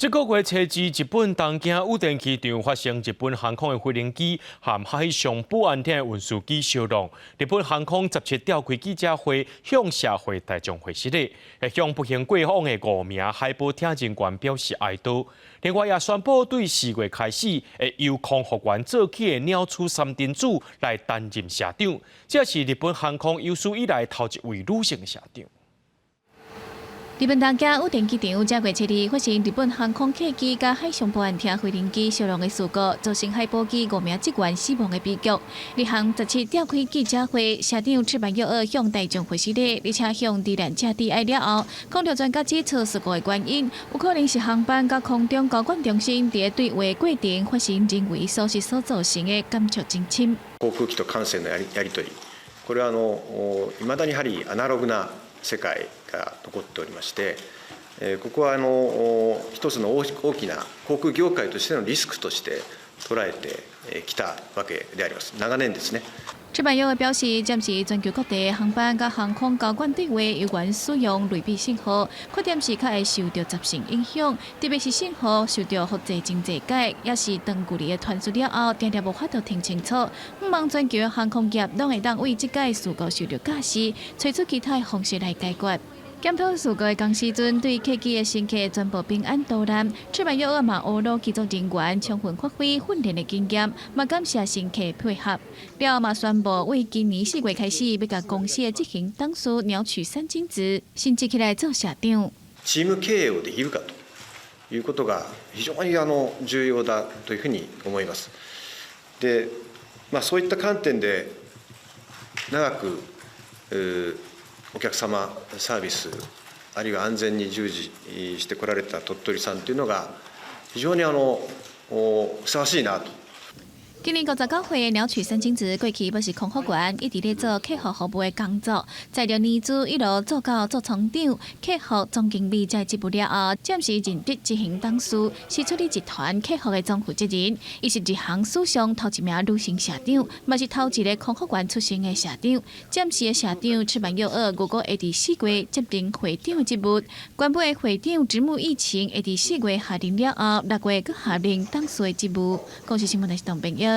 这个月初二，日本东京羽田机场发生日本航空的飞行机和海上保安厅的运输机相撞。日本航空17召开记者会，向社会大众会失礼，也向不幸过往的5名海保厅人员表示哀悼。另外，也宣布对4月开始会由空服员做起的鸟取三丁子来担任社长，这是日本航空有史以来头一位女性社长。 日本东京羽田机场这月初二发生日本航空客机甲海上保安厅飞行机相撞的事故，造成海保机5名职员死亡的悲剧。日航17召开记者会，社长赤坂佑二向大众会失礼，而且向敌人车底哀了后，空调专家指出事故的原因有可能是航班甲空中高管中心伫对话过程发生人为疏失所造成的感触争侵。航空機と艦船のやり取り、これは未だにやはりアナログな世界が残っておりまして、ここは一つの大きな航空業界としてのリスクとして捉えてきたわけであります。長年ですね。 赤坂友表示，暂时全球各地航班甲航空高管对话有关使用类比信号，缺点是较会受到杂讯影响，特别是信号受到复杂真侪改，也是长距离的传输了后，常常无法度听清楚。希望全球航空业拢会当为这届事故受到驾驶，找出其他方式来解决。 检讨事故的同时阵，对客机的乘客全部平安到难。赤坂佑二嘛，学罗机组人员充分发挥训练的经验，嘛感谢乘客配合。了嘛宣布，为今年4月开始，要甲公司的执行董事鸟取三金子升职起来做社長。チーム経営をできるかということが非常に重要だというふうに思います。で、そういった観点で長くお客様サービスあるいは安全に従事してこられた鳥取さんというのが非常にふさわしいなと。 今年59岁的鸟取三金子过去要是空服员，一直咧做客户服务的工作，在着年资一路做到做厂长、客户总经理在职务了后，暂时任职执行董事，是处理集团客户的总负责人。伊是日航史上头一名女性社长，嘛是头一个空服员出身的社长。暂时的社长赤坂佑二，如果会伫4月接任会长的职务，原本的会长职务议程会伫4月下任了后，6月阁下任董事的职务。公司新闻台是董朋友。